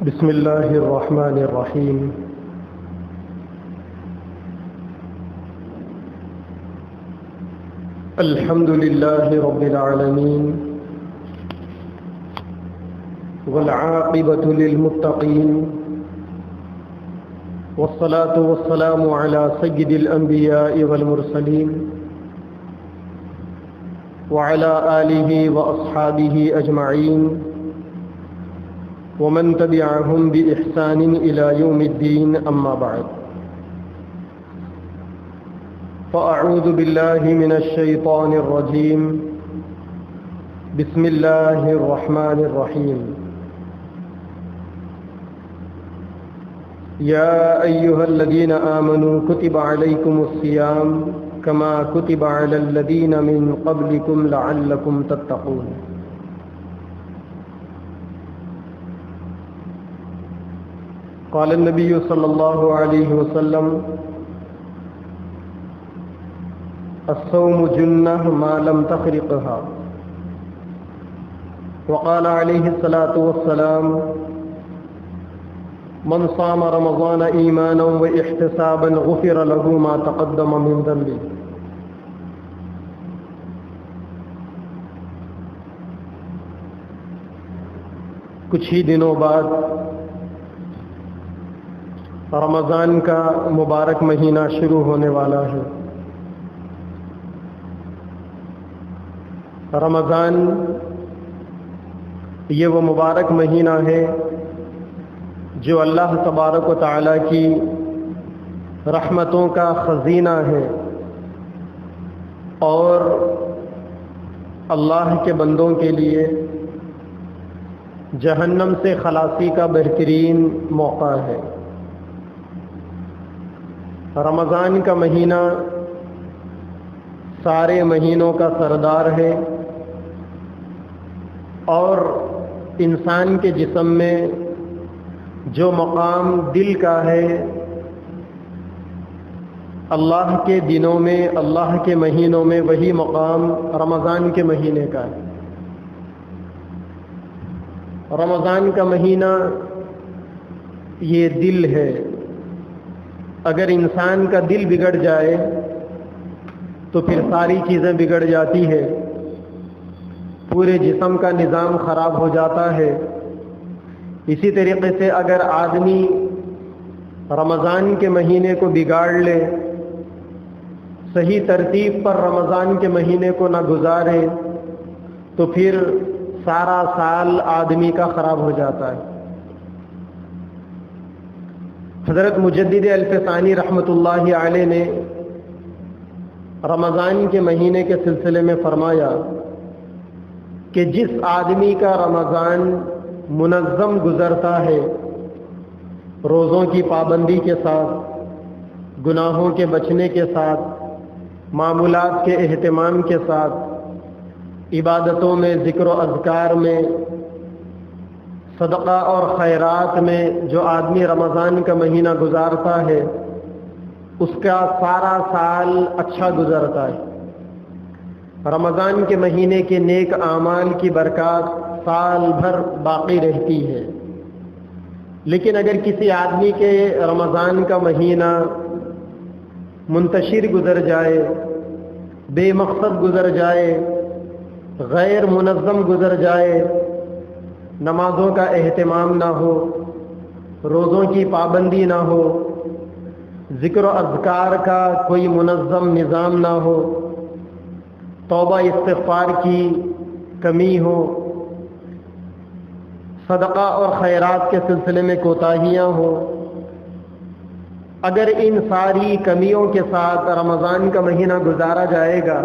بسم الله الرحمن الرحيم. الحمد لله رب العالمين، والعاقبة للمتقين، والصلاة والسلام على سيد الأنبياء والمرسلين وعلى آله وأصحابه أجمعين ومن تبعهم بإحسان إلى يوم الدين، أما بعد، فأعوذ بالله من الشيطان الرجيم. بسم الله الرحمن الرحيم. يا أيها الذين آمنوا كتب عليكم الصيام كما كتب على الذين من قبلكم لعلكم تتقون. قال النبي صلى الله عليه وسلم: الصوم جنة ما لم تخرقها. وقال عليه الصلاة والسلام: من صام رمضان إيمانا واحتسابا غفر له ما تقدم من ذنبه. کچھ ہی دنوں بعد رمضان کا مبارک مہینہ شروع ہونے والا ہے. رمضان یہ وہ مبارک مہینہ ہے جو اللہ تبارک و تعالیٰ کی رحمتوں کا خزینہ ہے اور اللہ کے بندوں کے لیے جہنم سے خلاصی کا بہترین موقع ہے. رمضان کا مہینہ سارے مہینوں کا سردار ہے اور انسان کے جسم میں جو مقام دل کا ہے، اللہ کے دنوں میں، اللہ کے مہینوں میں وہی مقام رمضان کے مہینے کا ہے. رمضان کا مہینہ یہ دل ہے. اگر انسان کا دل بگڑ جائے تو پھر ساری چیزیں بگڑ جاتی ہے، پورے جسم کا نظام خراب ہو جاتا ہے. اسی طریقے سے اگر آدمی رمضان کے مہینے کو بگاڑ لے، صحیح ترتیب پر رمضان کے مہینے کو نہ گزارے، تو پھر سارا سال آدمی کا خراب ہو جاتا ہے. حضرت مجدد الفسانی رحمۃ اللہ علیہ نے رمضان کے مہینے کے سلسلے میں فرمایا کہ جس آدمی کا رمضان منظم گزرتا ہے، روزوں کی پابندی کے ساتھ، گناہوں کے بچنے کے ساتھ، معمولات کے اہتمام کے ساتھ، عبادتوں میں، ذکر و اذکار میں، صدقہ اور خیرات میں جو آدمی رمضان کا مہینہ گزارتا ہے، اس کا سارا سال اچھا گزرتا ہے. رمضان کے مہینے کے نیک اعمال کی برکات سال بھر باقی رہتی ہے. لیکن اگر کسی آدمی کے رمضان کا مہینہ منتشر گزر جائے، بے مقصد گزر جائے، غیر منظم گزر جائے، نمازوں کا اہتمام نہ ہو، روزوں کی پابندی نہ ہو، ذکر و اذکار کا کوئی منظم نظام نہ ہو، توبہ استغفار کی کمی ہو، صدقہ اور خیرات کے سلسلے میں کوتاہیاں ہوں، اگر ان ساری کمیوں کے ساتھ رمضان کا مہینہ گزارا جائے گا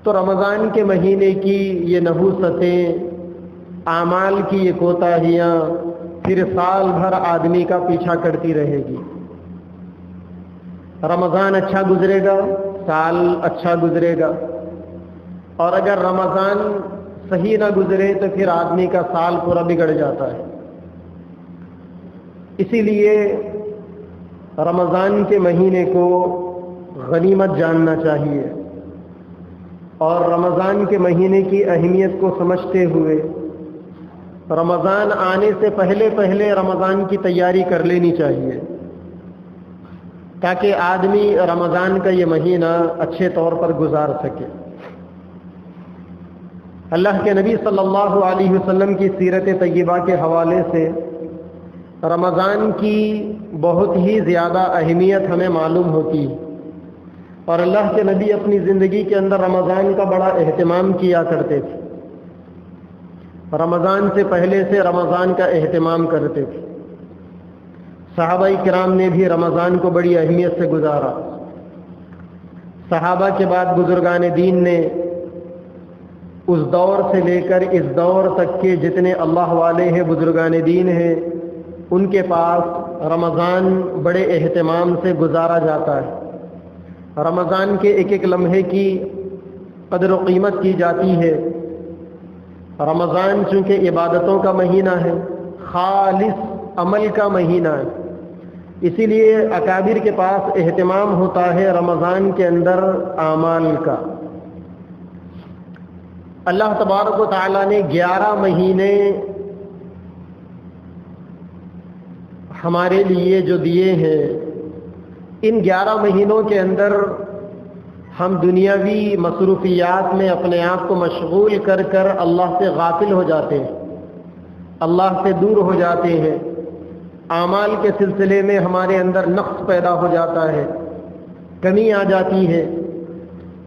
تو رمضان کے مہینے کی یہ نحوستیں، اعمال کی یہ کوتاہیاں پھر سال بھر آدمی کا پیچھا کرتی رہے گی. رمضان اچھا گزرے گا، سال اچھا گزرے گا، اور اگر رمضان صحیح نہ گزرے تو پھر آدمی کا سال پورا بگڑ جاتا ہے. اسی لیے رمضان کے مہینے کو غنیمت جاننا چاہیے اور رمضان کے مہینے کی اہمیت کو سمجھتے ہوئے رمضان آنے سے پہلے پہلے رمضان کی تیاری کر لینی چاہیے تاکہ آدمی رمضان کا یہ مہینہ اچھے طور پر گزار سکے۔ اللہ کے نبی صلی اللہ علیہ وسلم کی سیرت طیبہ کے حوالے سے رمضان کی بہت ہی زیادہ اہمیت ہمیں معلوم ہوتی ہے، اور اللہ کے نبی اپنی زندگی کے اندر رمضان کا بڑا اہتمام کیا کرتے تھے، رمضان سے پہلے سے رمضان کا اہتمام کرتے تھے۔ صحابہ کرام نے بھی رمضان کو بڑی اہمیت سے گزارا۔ صحابہ کے بعد بزرگان دین نے اس دور سے لے کر اس دور تک کے جتنے اللہ والے ہیں، بزرگان دین ہیں، ان کے پاس رمضان بڑے اہتمام سے گزارا جاتا ہے۔ رمضان کے ایک ایک لمحے کی قدر و قیمت کی جاتی ہے۔ رمضان چونکہ عبادتوں کا مہینہ ہے، خالص عمل کا مہینہ ہے، اسی لیے اکابر کے پاس اہتمام ہوتا ہے رمضان کے اندر اعمال کا۔ اللہ تبارک و تعالیٰ نے 11 مہینے ہمارے لیے جو دیے ہیں، ان 11 مہینوں کے اندر ہم دنیاوی مصروفیات میں اپنے آپ کو مشغول کر کر اللہ سے غافل ہو جاتے ہیں، اللہ سے دور ہو جاتے ہیں۔ اعمال کے سلسلے میں ہمارے اندر نقص پیدا ہو جاتا ہے، کمی آ جاتی ہے،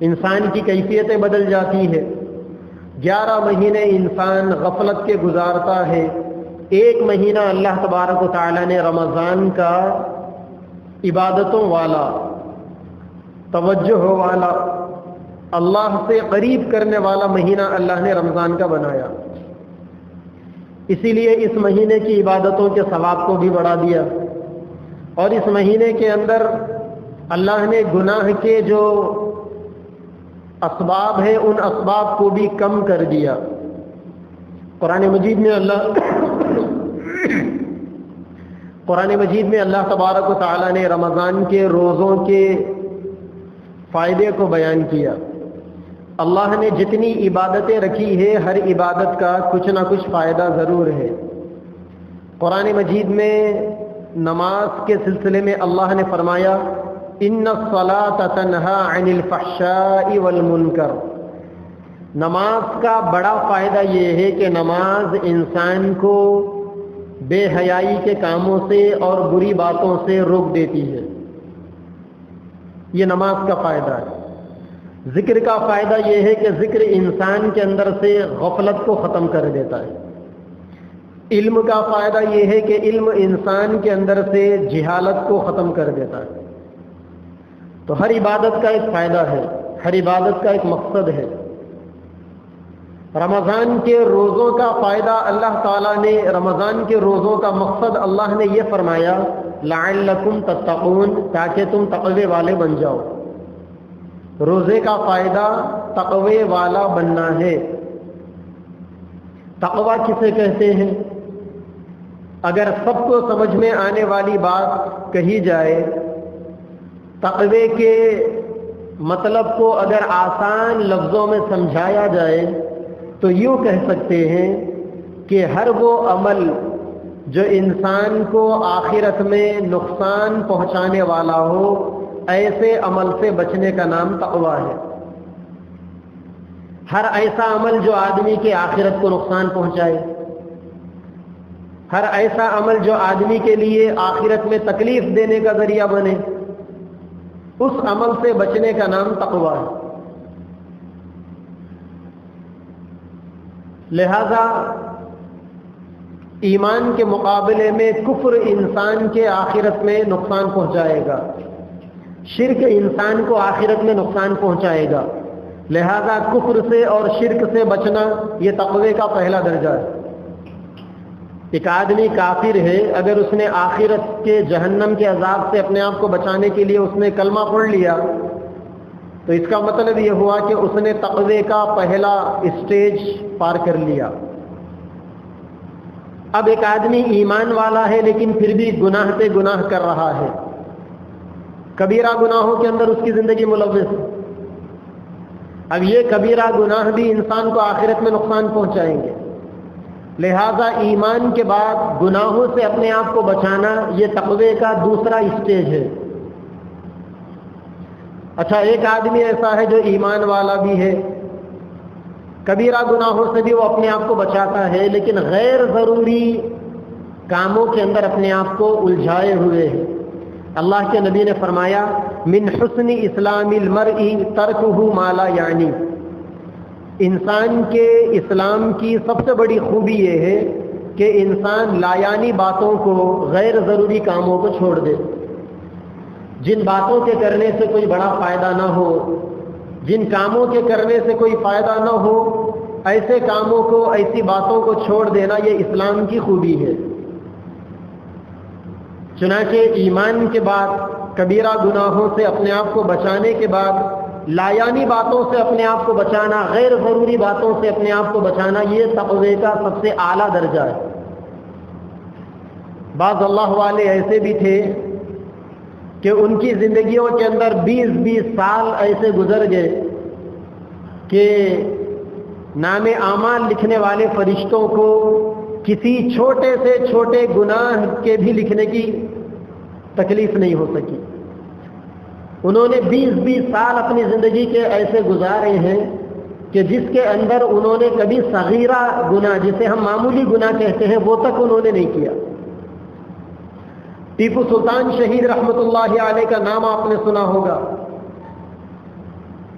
انسان کی کیفیتیں بدل جاتی ہے۔ 11 مہینے انسان غفلت کے گزارتا ہے۔ ایک مہینہ اللہ تبارک و تعالیٰ نے رمضان کا عبادتوں والا، توجہ والا، اللہ سے قریب کرنے والا مہینہ اللہ نے رمضان کا بنایا۔ اسی لیے اس مہینے کی عبادتوں کے ثواب کو بھی بڑھا دیا، اور اس مہینے کے اندر اللہ نے گناہ کے جو اسباب ہیں ان اسباب کو بھی کم کر دیا۔ قرآن مجید میں اللہ تبارک و تعالیٰ نے رمضان کے روزوں کے فائدے کو بیان کیا۔ اللہ نے جتنی عبادتیں رکھی ہے، ہر عبادت کا کچھ نہ کچھ فائدہ ضرور ہے۔ قرآن مجید میں نماز کے سلسلے میں اللہ نے فرمایا ان الصلاۃ تنہی عن الفحشاء والمنکر۔ نماز کا بڑا فائدہ یہ ہے کہ نماز انسان کو بے حیائی کے کاموں سے اور بری باتوں سے روک دیتی ہے، یہ نماز کا فائدہ ہے۔ ذکر کا فائدہ یہ ہے کہ ذکر انسان کے اندر سے غفلت کو ختم کر دیتا ہے۔ علم کا فائدہ یہ ہے کہ علم انسان کے اندر سے جہالت کو ختم کر دیتا ہے۔ تو ہر عبادت کا ایک فائدہ ہے، ہر عبادت کا ایک مقصد ہے۔ رمضان کے روزوں کا فائدہ اللہ تعالیٰ نے، رمضان کے روزوں کا مقصد اللہ نے یہ فرمایا لعلکم تتقون، تاکہ تم تقوی والے بن جاؤ۔ روزے کا فائدہ تقوی والا بننا ہے۔ تقوی کسے کہتے ہیں؟ اگر سب کو سمجھ میں آنے والی بات کہی جائے، تقوی کے مطلب کو اگر آسان لفظوں میں سمجھایا جائے تو یوں کہہ سکتے ہیں کہ ہر وہ عمل جو انسان کو آخرت میں نقصان پہنچانے والا ہو، ایسے عمل سے بچنے کا نام تقوی ہے۔ ہر ایسا عمل جو آدمی کے آخرت کو نقصان پہنچائے، ہر ایسا عمل جو آدمی کے لیے آخرت میں تکلیف دینے کا ذریعہ بنے، اس عمل سے بچنے کا نام تقوی ہے۔ لہذا ایمان کے مقابلے میں کفر انسان کے آخرت میں نقصان پہنچائے گا، شرک انسان کو آخرت میں نقصان پہنچائے گا۔ لہذا کفر سے اور شرک سے بچنا یہ تقوی کا پہلا درجہ ہے۔ ایک آدمی کافر ہے، اگر اس نے آخرت کے جہنم کے عذاب سے اپنے آپ کو بچانے کے لیے اس نے کلمہ پڑھ لیا، تو اس کا مطلب یہ ہوا کہ اس نے تقوی کا پہلا اسٹیج پار کر لیا۔ اب ایک آدمی ایمان والا ہے لیکن پھر بھی گناہ پہ گناہ کر رہا ہے، کبیرہ گناہوں کے اندر اس کی زندگی ملوث ہے۔ اب یہ کبیرہ گناہ بھی انسان کو آخرت میں نقصان پہنچائیں گے۔ لہذا ایمان کے بعد گناہوں سے اپنے آپ کو بچانا یہ تقوی کا دوسرا اسٹیج ہے۔ اچھا، ایک آدمی ایسا ہے جو ایمان والا بھی ہے، کبیرہ گناہوں سے بھی وہ اپنے آپ کو بچاتا ہے، لیکن غیر ضروری کاموں کے اندر اپنے آپ کو الجھائے ہوئے ہے۔ اللہ کے نبی نے فرمایا من حسن اسلام المرء ترکہ ما لا یعنی، انسان کے اسلام کی سب سے بڑی خوبی یہ ہے کہ انسان لایانی باتوں کو، غیر ضروری کاموں کو چھوڑ دے۔ جن باتوں کے کرنے سے کوئی بڑا فائدہ نہ ہو، جن کاموں کے کرنے سے کوئی فائدہ نہ ہو، ایسے کاموں کو، ایسی باتوں کو چھوڑ دینا یہ اسلام کی خوبی ہے۔ چنانچہ ایمان کے بعد، کبیرہ گناہوں سے اپنے آپ کو بچانے کے بعد، لایانی باتوں سے اپنے آپ کو بچانا، غیر ضروری باتوں سے اپنے آپ کو بچانا، یہ تقوی کا سب سے اعلیٰ درجہ ہے۔ بعض اللہ والے ایسے بھی تھے کہ ان کی زندگیوں کے اندر 20 سال ایسے گزر گئے کہ نام اعمال لکھنے والے فرشتوں کو کسی چھوٹے سے چھوٹے گناہ کے بھی لکھنے کی تکلیف نہیں ہو سکی۔ انہوں نے 20 سال اپنی زندگی کے ایسے گزارے ہیں کہ جس کے اندر انہوں نے کبھی صغیرہ گناہ، جسے ہم معمولی گناہ کہتے ہیں، وہ تک انہوں نے نہیں کیا۔ ٹیپو سلطان شہید رحمت اللہ علیہ کا نام آپ نے سنا ہوگا،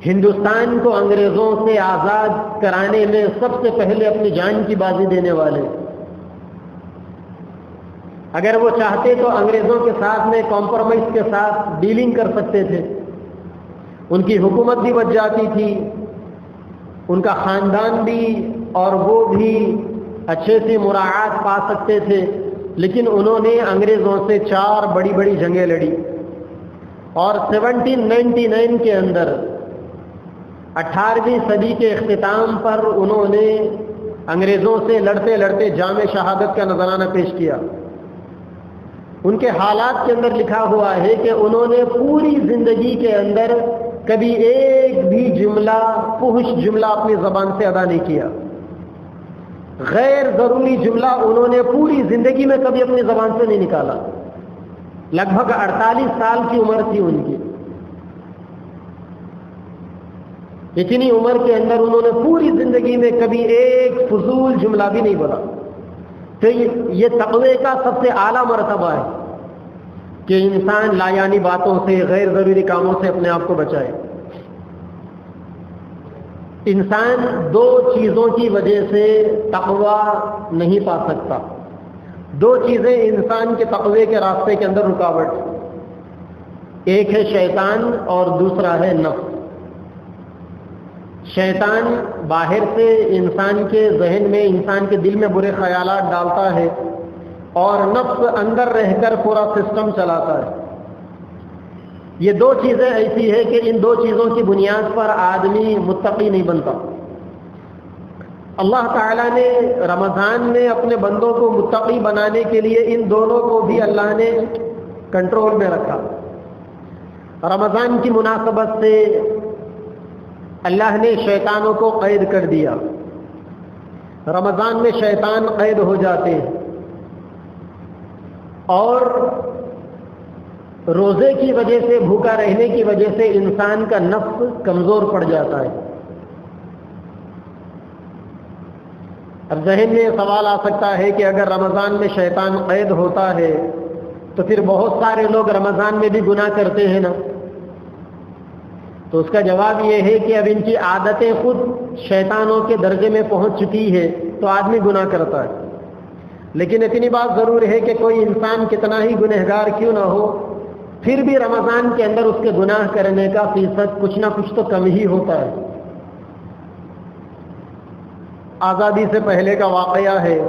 ہندوستان کو انگریزوں سے آزاد کرانے میں سب سے پہلے اپنی جان کی بازی دینے والے۔ اگر وہ چاہتے تو انگریزوں کے ساتھ میں کمپرومائز کے ساتھ ڈیلنگ کر سکتے تھے، ان کی حکومت بھی بچ جاتی تھی، ان کا خاندان بھی اور وہ بھی اچھے سے مراعات پا سکتے تھے، لیکن انہوں نے انگریزوں سے 4 بڑی بڑی جنگیں لڑی، اور 1799 کے اندر 18ویں صدی کے اختتام پر انہوں نے انگریزوں سے لڑتے لڑتے جام شہادت کا نذرانہ پیش کیا۔ ان کے حالات کے اندر لکھا ہوا ہے کہ انہوں نے پوری زندگی کے اندر کبھی ایک بھی جملہ، فحش جملہ اپنی زبان سے ادا نہیں کیا۔ غیر ضروری جملہ انہوں نے پوری زندگی میں کبھی اپنی زبان سے نہیں نکالا۔ لگ بھگ 48 سال کی عمر تھی ان کی۔ اتنی عمر کے اندر انہوں نے پوری زندگی میں کبھی ایک فضول جملہ بھی نہیں بولا۔ تو یہ تقوی کا سب سے اعلیٰ مرتبہ ہے کہ انسان لایانی باتوں سے، غیر ضروری کاموں سے اپنے آپ کو بچائے۔ انسان 2 چیزوں کی وجہ سے تقوی نہیں پا سکتا۔ 2 چیزیں انسان کے تقوی کے راستے کے اندر رکاوٹ، ایک ہے شیطان اور دوسرا ہے نفس۔ شیطان باہر سے انسان کے ذہن میں، انسان کے دل میں برے خیالات ڈالتا ہے، اور نفس اندر رہ کر پورا سسٹم چلاتا ہے۔ یہ 2 چیزیں ایسی ہے کہ ان 2 چیزوں کی بنیاد پر آدمی متقی نہیں بنتا۔ اللہ تعالیٰ نے رمضان میں اپنے بندوں کو متقی بنانے کے لیے ان دونوں کو بھی اللہ نے کنٹرول میں رکھا۔ رمضان کی مناسبت سے اللہ نے شیطانوں کو قید کر دیا۔ رمضان میں شیطان قید ہو جاتے ہیں، اور روزے کی وجہ سے، بھوکا رہنے کی وجہ سے انسان کا نفس کمزور پڑ جاتا ہے۔ اب ذہن میں سوال آ سکتا ہے کہ اگر رمضان میں شیطان قید ہوتا ہے تو پھر بہت سارے لوگ رمضان میں بھی گناہ کرتے ہیں نا؟ تو اس کا جواب یہ ہے کہ اب ان کی عادتیں خود شیطانوں کے درجے میں پہنچ چکی ہے، تو آدمی گناہ کرتا ہے۔ لیکن اتنی بات ضرور ہے کہ کوئی انسان کتنا ہی گنہگار کیوں نہ ہو، پھر بھی رمضان کے اندر اس کے گناہ کرنے کا فیصد کچھ نہ کچھ تو کم ہی ہوتا ہے۔ آزادی سے پہلے کا واقعہ ہے،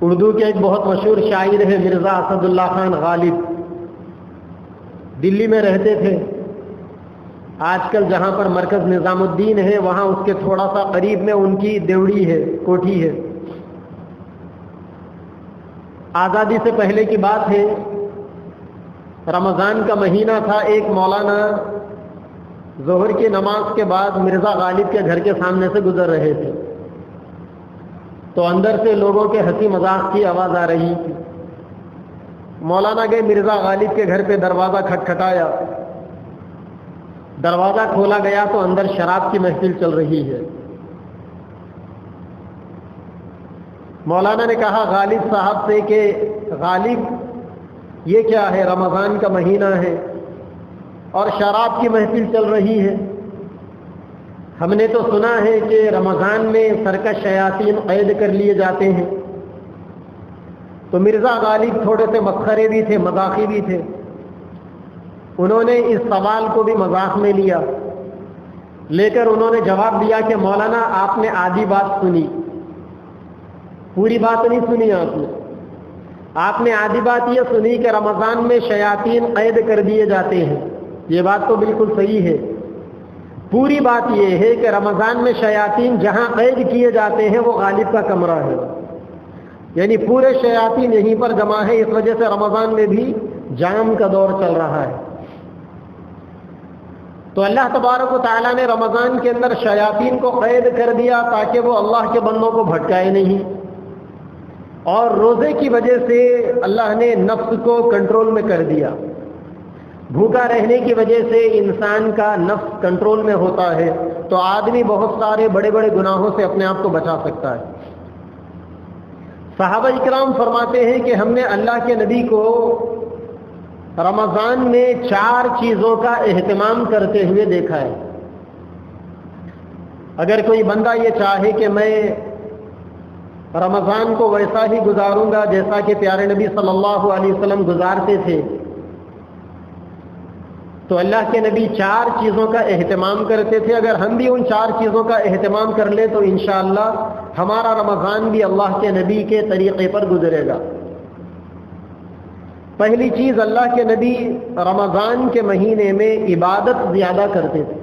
اردو کے ایک بہت مشہور شاعر ہے مرزا اسد اللہ خان غالب، دلی میں رہتے تھے۔ آج کل جہاں پر مرکز نظام الدین ہے، وہاں اس کے تھوڑا سا قریب میں ان کی دیوڑی ہے، کوٹھی ہے۔ آزادی سے پہلے کی بات ہے، رمضان کا مہینہ تھا، ایک مولانا ظہر کی نماز کے بعد مرزا غالب کے گھر کے سامنے سے گزر رہے تھے۔ تو اندر سے لوگوں کے ہنسی مذاق کی آواز آ رہی تھی. مولانا گئے مرزا غالب کے گھر پہ، دروازہ کھٹکھٹایا، دروازہ کھولا گیا تو اندر شراب کی محفل چل رہی ہے. مولانا نے کہا غالب صاحب سے کہ غالب یہ کیا ہے، رمضان کا مہینہ ہے اور شراب کی محفل چل رہی ہے. ہم نے تو سنا ہے کہ رمضان میں سرکش شیاطین قید کر لیے جاتے ہیں. تو مرزا غالب تھوڑے سے مسخرے بھی تھے، مذاقی بھی تھے. انہوں نے اس سوال کو بھی مذاق میں لیا، لے کر انہوں نے جواب دیا کہ مولانا آپ نے آدھی بات سنی، پوری بات نہیں سنی. آپ نے آدھی بات یہ سنی کہ رمضان میں شیاطین قید کر دیے جاتے ہیں. یہ بات تو بالکل صحیح ہے. پوری بات یہ ہے کہ رمضان میں شیاطین جہاں قید کیے جاتے ہیں وہ غالب کا کمرہ ہے، یعنی پورے شیاطین یہیں پر جمع ہے. اس وجہ سے رمضان میں بھی جام کا دور چل رہا ہے. تو اللہ تبارک و تعالیٰ نے رمضان کے اندر شیاطین کو قید کر دیا تاکہ وہ اللہ کے بندوں کو بھٹکائے نہیں. اور روزے کی وجہ سے اللہ نے نفس کو کنٹرول میں کر دیا. بھوکا رہنے کی وجہ سے انسان کا نفس کنٹرول میں ہوتا ہے تو آدمی بہت سارے بڑے بڑے گناہوں سے اپنے آپ کو بچا سکتا ہے. صحابہ اکرام فرماتے ہیں کہ ہم نے اللہ کے نبی کو رمضان میں 4 چیزوں کا اہتمام کرتے ہوئے دیکھا ہے. اگر کوئی بندہ یہ چاہے کہ میں رمضان کو ویسا ہی گزاروں گا جیسا کہ پیارے نبی صلی اللہ علیہ وسلم گزارتے تھے، تو اللہ کے نبی 4 چیزوں کا اہتمام کرتے تھے. اگر ہم بھی ان 4 چیزوں کا اہتمام کر لیں تو انشاءاللہ ہمارا رمضان بھی اللہ کے نبی کے طریقے پر گزرے گا. پہلی چیز، اللہ کے نبی رمضان کے مہینے میں عبادت زیادہ کرتے تھے.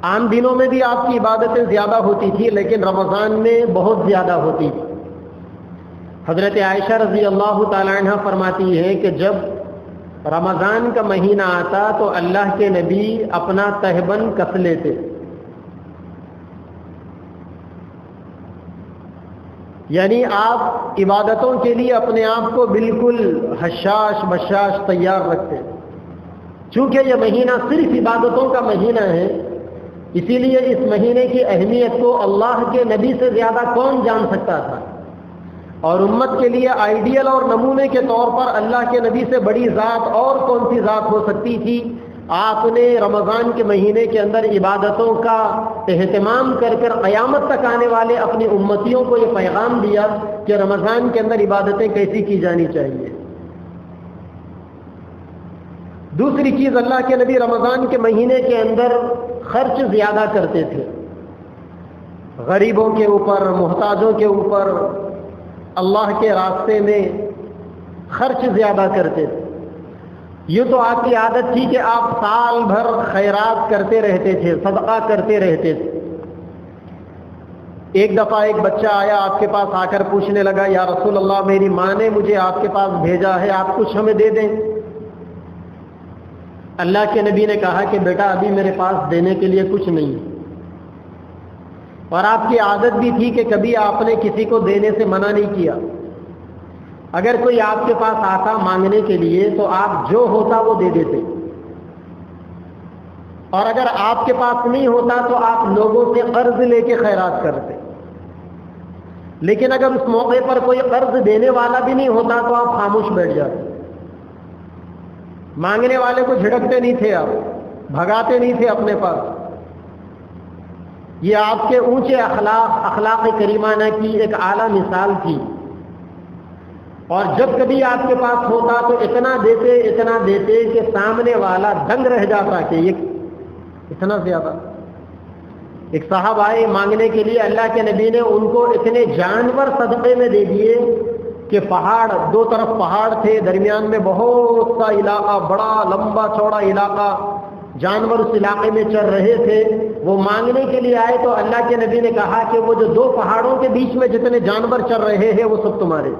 عام دنوں میں بھی آپ کی عبادتیں زیادہ ہوتی تھی لیکن رمضان میں بہت زیادہ ہوتی تھی. حضرت عائشہ رضی اللہ تعالی عنہ فرماتی ہے کہ جب رمضان کا مہینہ آتا تو اللہ کے نبی اپنا تہبند کس لیتے، یعنی آپ عبادتوں کے لیے اپنے آپ کو بالکل حشاش بشاش تیار رکھتے. چونکہ یہ مہینہ صرف عبادتوں کا مہینہ ہے، اسی لیے اس مہینے کی اہمیت کو اللہ کے نبی سے زیادہ کون جان سکتا تھا. اور امت کے لیے آئیڈیل اور نمونے کے طور پر اللہ کے نبی سے بڑی ذات اور کون سی ذات ہو سکتی تھی. آپ نے رمضان کے مہینے کے اندر عبادتوں کا اہتمام کر کر قیامت تک آنے والے اپنی امتیوں کو یہ پیغام دیا کہ رمضان کے اندر عبادتیں کیسی کی جانی چاہیے. دوسری چیز، اللہ کے نبی رمضان کے مہینے کے اندر خرچ زیادہ کرتے تھے. غریبوں کے اوپر، محتاجوں کے اوپر اللہ کے راستے میں خرچ زیادہ کرتے تھے. یہ تو آپ کی عادت تھی کہ آپ سال بھر خیرات کرتے رہتے تھے، صدقہ کرتے رہتے تھے. ایک دفعہ ایک بچہ آیا آپ کے پاس، آ کر پوچھنے لگا یا رسول اللہ میری ماں نے مجھے آپ کے پاس بھیجا ہے، آپ کچھ ہمیں دے دیں. اللہ کے نبی نے کہا کہ بیٹا ابھی میرے پاس دینے کے لیے کچھ نہیں. اور آپ کی عادت بھی تھی کہ کبھی آپ نے کسی کو دینے سے منع نہیں کیا. اگر کوئی آپ کے پاس آتا مانگنے کے لیے تو آپ جو ہوتا وہ دے دیتے، اور اگر آپ کے پاس نہیں ہوتا تو آپ لوگوں سے قرض لے کے خیرات کرتے. لیکن اگر اس موقع پر کوئی قرض دینے والا بھی نہیں ہوتا تو آپ خاموش بیٹھ جاتے. مانگنے والے کو جھڑکتے نہیں تھے، آپ بھگاتے نہیں تھے اپنے پاس. یہ آپ کے اونچے اخلاق کریمانہ کی ایک اعلیٰ مثال تھی. اور جب کبھی آپ کے پاس ہوتا تو اتنا دیتے کہ سامنے والا دنگ رہ جاتا کہ یہ اتنا زیادہ. ایک صاحب آئے مانگنے کے لیے، اللہ کے نبی نے ان کو اتنے جانور صدقے میں دے دیے کہ پہاڑ، 2 طرف پہاڑ تھے، درمیان میں بہت سا علاقہ، بڑا لمبا چوڑا علاقہ، جانور اس علاقے میں چر رہے تھے. وہ مانگنے کے لیے آئے تو اللہ کے نبی نے کہا کہ وہ جو 2 پہاڑوں کے بیچ میں جتنے جانور چر رہے ہیں وہ سب تمہارے،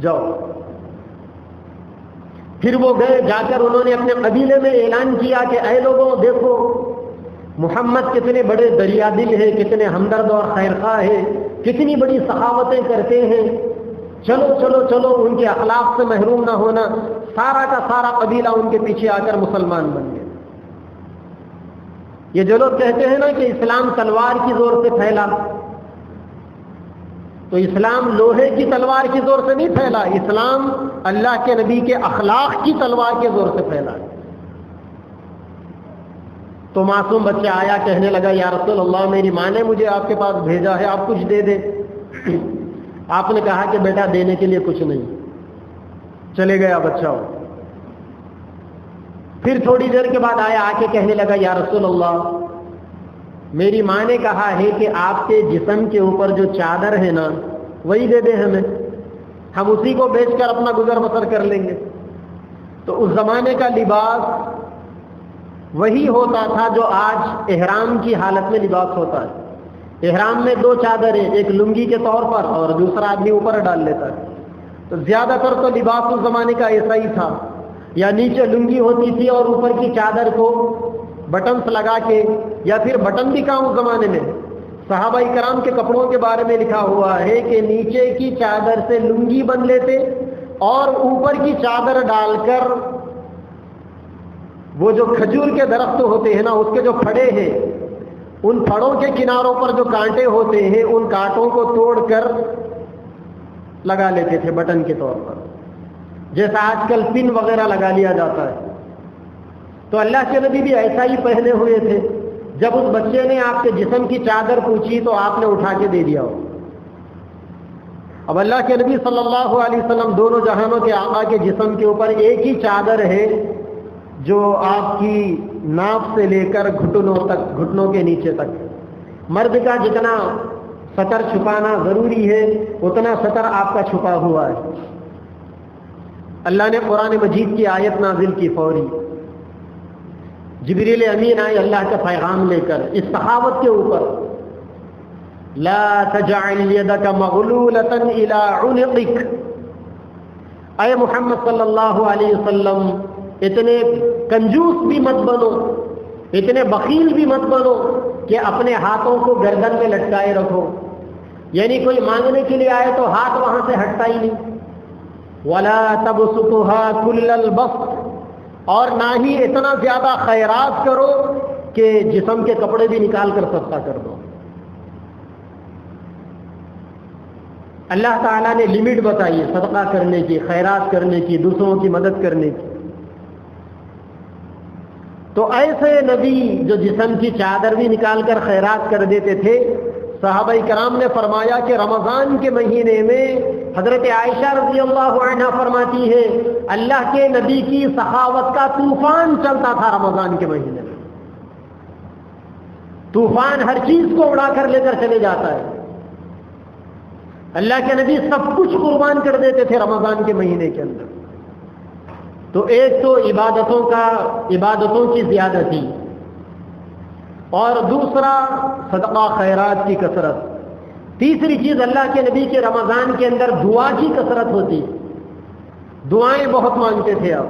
جاؤ. پھر وہ گئے، جا کر انہوں نے اپنے قبیلے میں اعلان کیا کہ اے لوگوں دیکھو محمد کتنے بڑے دریا دل ہے، کتنے ہمدرد اور خیرخواہ ہے، کتنی بڑی سخاوتیں کرتے ہیں، چلو چلو چلو ان کے اخلاق سے محروم نہ ہونا۔ سارا کا سارا قبیلہ ان کے پیچھے آ کر مسلمان بن گیا۔ یہ جو لوگ کہتے ہیں نا کہ اسلام تلوار کی زور سے پھیلا، تو اسلام لوہے کی تلوار کی زور سے نہیں پھیلا، اسلام اللہ کے نبی کے اخلاق کی تلوار کے زور سے پھیلا۔ تو معصوم بچہ آیا، کہنے لگا یا رسول اللہ میری ماں نے مجھے آپ کے پاس بھیجا ہے، آپ کچھ دے دیں۔ آپ نے کہا کہ بیٹا دینے کے لیے کچھ نہیں، چلے گیا بچہ۔ پھر تھوڑی دیر کے بعد آیا، آ کے کہنے لگا یا رسول اللہ میری ماں نے کہا ہے کہ آپ کے جسم کے اوپر جو چادر ہے نا وہی دے دیں ہمیں، ہم اسی کو بیچ کر اپنا گزر بسر کر لیں گے۔ تو اس زمانے کا لباس وہی ہوتا تھا جو آج احرام کی حالت میں لباس ہوتا ہے۔ احرام میں دو چادریں، ایک لنگی کے طور پر اور دوسرا آدمی اوپر ڈال لیتا ہے۔ تو زیادہ تر تو لباس اس زمانے کا ایسا ہی تھا، یا نیچے لنگی ہوتی تھی اور اوپر کی چادر کو بٹنز لگا کے، یا پھر بٹن بھی کہاں اس زمانے میں، صحابہ کرام کے کپڑوں کے بارے میں لکھا ہوا ہے کہ نیچے کی چادر سے لنگی بن لیتے اور اوپر کی چادر ڈال کر وہ جو کھجور کے درخت ہوتے ہیں نا اس کے جو پھڑے ہیں، ان پھڑوں کے کناروں پر جو کانٹے ہوتے ہیں ان کانٹوں کو توڑ کر لگا لیتے تھے بٹن کے طور پر، جیسا آج کل پن وغیرہ لگا لیا جاتا ہے۔ تو اللہ کے نبی بھی ایسا ہی پہنے ہوئے تھے۔ جب اس بچے نے آپ کے جسم کی چادر پوچھی تو آپ نے اٹھا کے دے دیا۔ اب اللہ کے نبی صلی اللہ علیہ وسلم دونوں جہانوں کے آقا کے جسم کے اوپر ایک ہی چادر ہے جو آپ کی ناف سے لے کر گھٹنوں تک، گھٹنوں کے نیچے تک۔ مرد کا جتنا سطر چھپانا ضروری ہے اتنا سطر آپ کا چھپا ہوا ہے۔ اللہ نے قرآن مجید کی آیت نازل کی فوری، جبریل امین آئے اللہ کا پیغام لے کر اس سخاوت کے اوپر، لا تجعل يدك مغلولة الى عنقك، اے محمد صلی اللہ علیہ وسلم اتنے کنجوس بھی مت بنو، اتنے بخیل بھی مت بنو کہ اپنے ہاتھوں کو گردن میں لٹکائے رکھو، یعنی کوئی مانگنے کے لیے آئے تو ہاتھ وہاں سے ہٹتا ہی نہیں۔ ولا تبسطها كل البسط، اور نہ ہی اتنا زیادہ خیرات کرو کہ جسم کے کپڑے بھی نکال کر صدقہ کر دو۔ اللہ تعالیٰ نے لمٹ بتائی صدقہ کرنے کی، خیرات کرنے کی، دوسروں کی مدد کرنے کی۔ تو ایسے نبی جو جسم کی چادر بھی نکال کر خیرات کر دیتے تھے، صحابہ کرام نے فرمایا کہ رمضان کے مہینے میں حضرت عائشہ رضی اللہ عنہا فرماتی ہے اللہ کے نبی کی سخاوت کا طوفان چلتا تھا رمضان کے مہینے میں۔ طوفان ہر چیز کو اڑا کر لے کر چلے جاتا ہے۔ اللہ کے نبی سب کچھ قربان کر دیتے تھے رمضان کے مہینے کے اندر۔ تو ایک تو عبادتوں کی زیادتی، اور دوسرا صدقہ خیرات کی کثرت، تیسری چیز اللہ کے نبی کے رمضان کے اندر دعا کی کثرت ہوتی، دعائیں بہت مانگتے تھے آپ،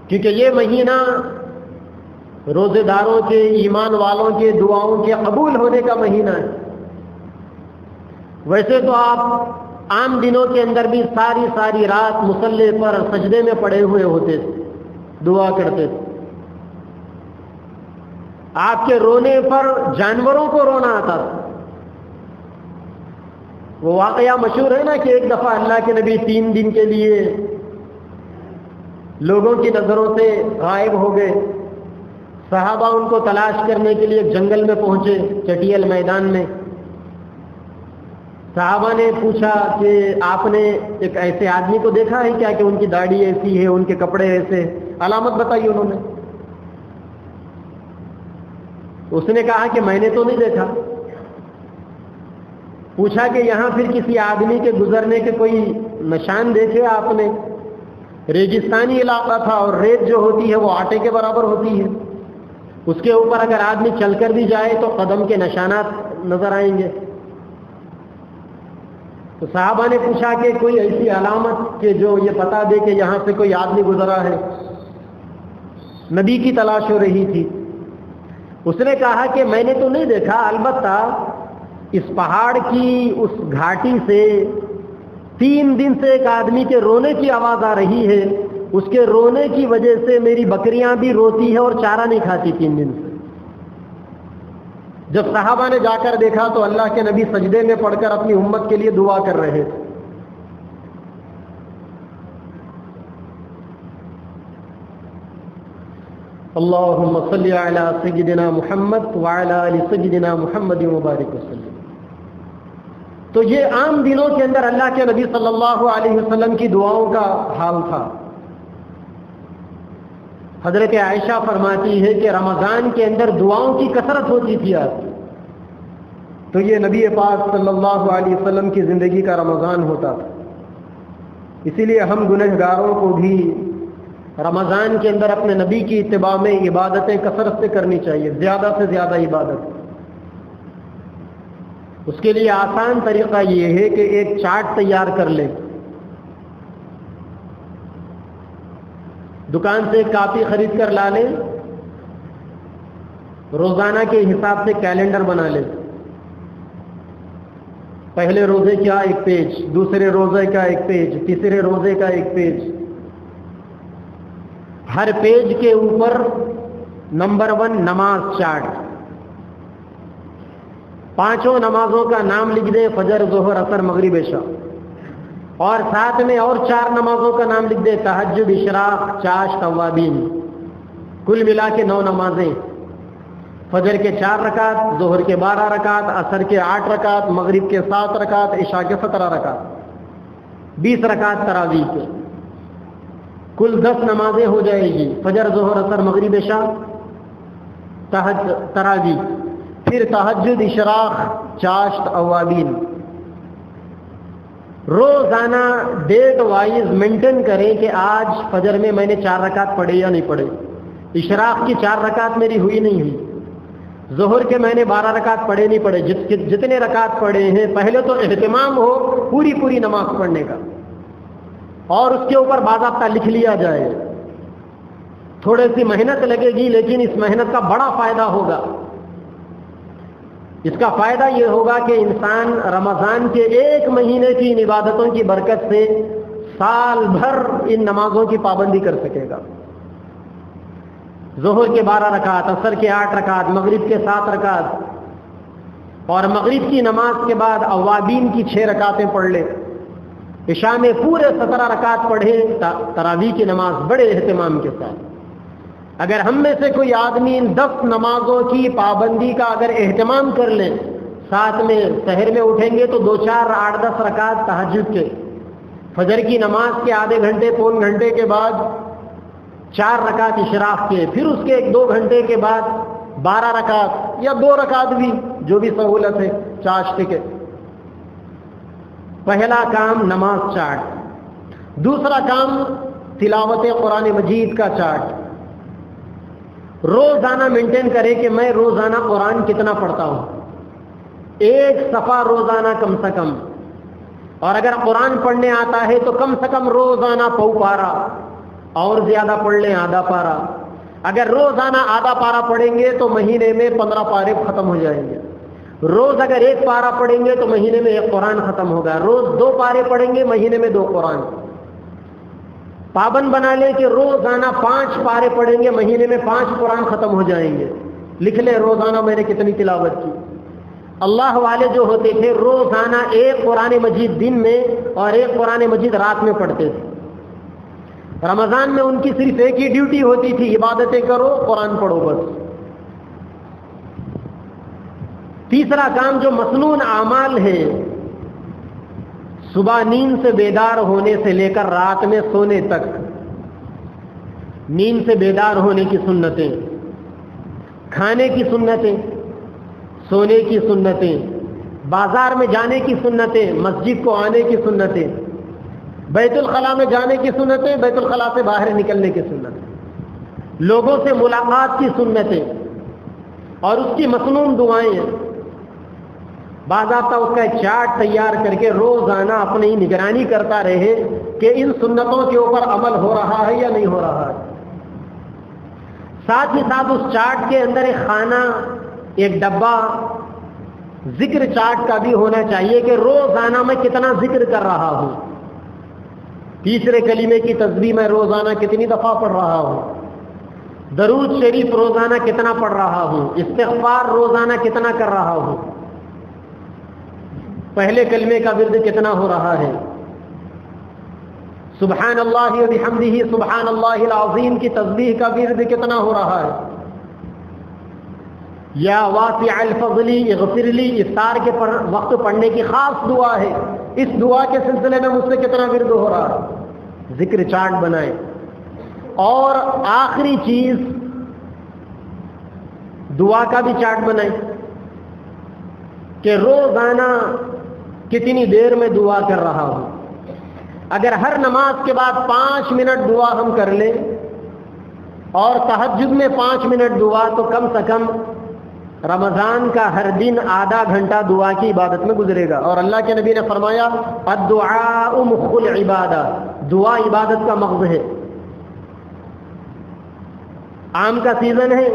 کیونکہ یہ مہینہ روزے داروں کے، ایمان والوں کے دعاؤں کے قبول ہونے کا مہینہ ہے۔ ویسے تو آپ عام دنوں کے اندر بھی ساری رات مصلی پر سجدے میں پڑے ہوئے ہوتے تھے، دعا کرتے تھے۔ آپ کے رونے پر جانوروں کو رونا آتا تھا۔ وہ واقعہ مشہور ہے نا کہ ایک دفعہ اللہ کے نبی 3 دن کے لیے لوگوں کی نظروں سے غائب ہو گئے۔ صحابہ ان کو تلاش کرنے کے لیے ایک جنگل میں پہنچے، چٹیل میدان میں۔ صحابہ نے پوچھا کہ آپ نے ایک ایسے آدمی کو دیکھا ہے کیا کہ ان کی داڑھی ایسی ہے، ان کے کپڑے ایسے، علامت بتائی انہوں نے۔ اس نے کہا کہ میں نے تو نہیں دیکھا۔ پوچھا کہ یہاں پھر کسی آدمی کے گزرنے کے کوئی نشان دیکھے آپ نے؟ ریگستانی علاقہ تھا اور ریت جو ہوتی ہے وہ آٹے کے برابر ہوتی ہے، اس کے اوپر اگر آدمی چل کر بھی جائے تو قدم کے نشانات نظر آئیں گے۔ تو صحابہ نے پوچھا کہ کوئی ایسی علامت کہ جو یہ بتا دے کہ یہاں سے کوئی آدمی گزرا ہے۔ نبی کی تلاش ہو رہی تھی۔ اس نے کہا کہ میں نے تو نہیں دیکھا، البتہ اس پہاڑ کی اس گھاٹی سے 3 دن سے ایک آدمی کے رونے کی آواز آ رہی ہے، اس کے رونے کی وجہ سے میری بکریاں بھی روتی ہے اور چارہ نہیں کھاتی 3 دن سے۔ جب صحابہ نے جا کر دیکھا تو اللہ کے نبی سجدے میں پڑھ کر اپنی امت کے لیے دعا کر رہے تھے۔ اللہم صلی علی سیدنا محمد وعلی آل سیدنا محمد مبارک وسلم۔ تو یہ عام دنوں کے اندر اللہ کے نبی صلی اللہ علیہ وسلم کی دعاؤں کا حال تھا۔ حضرت عائشہ فرماتی ہے کہ رمضان کے اندر دعاؤں کی کثرت ہوتی تھی آپ کی۔ تو یہ نبی پاک صلی اللہ علیہ وسلم کی زندگی کا رمضان ہوتا تھا۔ اسی لیے ہم گنہگاروں کو بھی رمضان کے اندر اپنے نبی کی اتباع میں عبادتیں کثرت سے کرنی چاہیے، زیادہ سے زیادہ عبادت۔ اس کے لیے آسان طریقہ یہ ہے کہ ایک چارٹ تیار کر لیں، دکان سے ایک کاپی خرید کر لا لیں، روزانہ کے حساب سے کیلنڈر بنا لیں۔ پہلے روزے کا ایک پیج، دوسرے روزے کا ایک پیج، تیسرے روزے کا ایک پیج، ہر پیج کے اوپر نمبر 1 نماز چارٹ، 5 نمازوں کا نام لکھ دیں، فجر، ظہر، عصر، مغرب، عشاء، اور ساتھ میں اور 4 نمازوں کا نام لکھ دیں، تہجد، اشراق، چاشت، اوابین، کل ملا کے 9 نمازیں، فجر کے 4 رکعت، ظہر کے 12 رکعت، عصر کے 8 رکعت، مغرب کے 7 رکعت، عشاء کے 17 رکعت، 20 رکعت تراویح کے، کل 10 نمازیں ہو جائے گی، فجر، ظہر، عصر، مغرب، عشاء، تراویح، پھر تہجد، اشراق، چاشت، اوابین۔ روزانہ ڈیٹ وائز مینٹین کریں کہ آج فجر میں میں نے 4 رکعت پڑھے یا نہیں پڑھے، اشراق کی 4 رکعت میری ہوئی نہیں ہوئی، ظہر کے میں نے 12 رکعت پڑھے نہیں پڑھے، جتنے رکعت پڑھے ہیں پہلے تو اہتمام ہو پوری نماز پڑھنے کا، اور اس کے اوپر باضابطہ لکھ لیا جائے۔ تھوڑی سی محنت لگے گی لیکن اس محنت کا بڑا فائدہ ہوگا۔ اس کا فائدہ یہ ہوگا کہ انسان رمضان کے 1 مہینے کی ان عبادتوں کی برکت سے سال بھر ان نمازوں کی پابندی کر سکے گا۔ ظہر کے 12 رکعت، عصر کے 8 رکعت، مغرب کے 7 رکعت، اور مغرب کی نماز کے بعد اوابین کی 6 رکعتیں پڑھ لے، عشاء میں پورے 17 رکعت پڑھے، تراویح کی نماز بڑے اہتمام کے ساتھ۔ اگر ہم میں سے کوئی آدمی ان 10 نمازوں کی پابندی کا اگر اہتمام کر لیں، ساتھ میں سحر میں اٹھیں گے تو 2 4 8 10 رکعت تہجد کے، فجر کی نماز کے آدھے گھنٹے پون گھنٹے کے بعد 4 رکعت اشراق کے، پھر اس کے 1 2 گھنٹے کے بعد 12 رکعت یا 2 رکعت بھی، جو بھی سہولت ہے چاشت کے۔ پہلا کام نماز چارٹ، دوسرا کام تلاوت قرآن مجید کا چارٹ۔ روزانہ مینٹین کرے کہ میں روزانہ قرآن کتنا پڑھتا ہوں، 1 صفحہ روزانہ کم سے کم، اور اگر قرآن پڑھنے آتا ہے تو کم سے کم روزانہ پاؤ پارا، اور زیادہ پڑھ لیں آدھا پارا۔ اگر روزانہ آدھا پارا پڑھیں گے تو مہینے میں 15 پارے ختم ہو جائیں گے۔ روز اگر 1 پارا پڑھیں گے تو مہینے میں 1 قرآن ختم ہوگا۔ روز 2 پارے پڑھیں گے، مہینے میں 2 قرآن۔ پابند بنا لیں کہ روزانہ 5 پارے پڑھیں گے، مہینے میں 5 قرآن ختم ہو جائیں گے۔ لکھ لیں روزانہ میں نے کتنی تلاوت کی۔ اللہ والے جو ہوتے تھے روزانہ 1 قرآن مجید دن میں اور 1 قرآن مجید رات میں پڑھتے تھے۔ رمضان میں ان کی صرف ایک ہی ڈیوٹی ہوتی تھی، عبادتیں کرو، قرآن پڑھو بس۔ تیسرا کام جو مسنون اعمال ہے، صبح نیند سے بیدار ہونے سے لے کر رات میں سونے تک، نیند سے بیدار ہونے کی سنتیں، کھانے کی سنتیں، سونے کی سنتیں، بازار میں جانے کی سنتیں، مسجد کو آنے کی سنتیں، بیت الخلاء میں جانے کی سنتیں، بیت الخلاء سے باہر نکلنے کی سنتیں، لوگوں سے ملاقات کی سنتیں، اور اس کی مسنون دعائیں، باضابطہ اس کا ایک چارٹ تیار کر کے روزانہ اپنی نگرانی کرتا رہے کہ ان سنتوں کے اوپر عمل ہو رہا ہے یا نہیں ہو رہا ہے۔ ساتھ ہی ساتھ اس چارٹ کے اندر ایک خانہ، ایک ڈبہ ذکر چارٹ کا بھی ہونا چاہیے کہ روزانہ میں کتنا ذکر کر رہا ہوں، تیسرے کلمے کی تسبیح میں روزانہ کتنی دفعہ پڑھ رہا ہوں، درود شریف روزانہ کتنا پڑھ رہا ہوں، استغفار روزانہ کتنا کر رہا ہوں، پہلے کلمے کا ورد کتنا ہو رہا ہے، سبحان اللہ و بحمدہ سبحان اللہ العظیم کی تسبیح کا ورد کتنا ہو رہا ہے، یا واسع الفضل اغفر لی افطار کے وقت پڑھنے کی خاص دعا ہے، اس دعا کے سلسلے میں مجھ سے کتنا ورد ہو رہا ہے، ذکر چارٹ بنائیں۔ اور آخری چیز دعا کا بھی چارٹ بنائیں کہ روزانہ کتنی دیر میں دعا کر رہا ہوں۔ اگر ہر نماز کے بعد 5 منٹ دعا ہم کر لیں اور تہجد میں 5 منٹ دعا، تو کم سے کم رمضان کا ہر دن آدھا گھنٹہ دعا کی عبادت میں گزرے گا۔ اور اللہ کے نبی نے فرمایا الدعاء مخ العبادہ، دعا عبادت کا مغز ہے۔ آم کا سیزن ہے،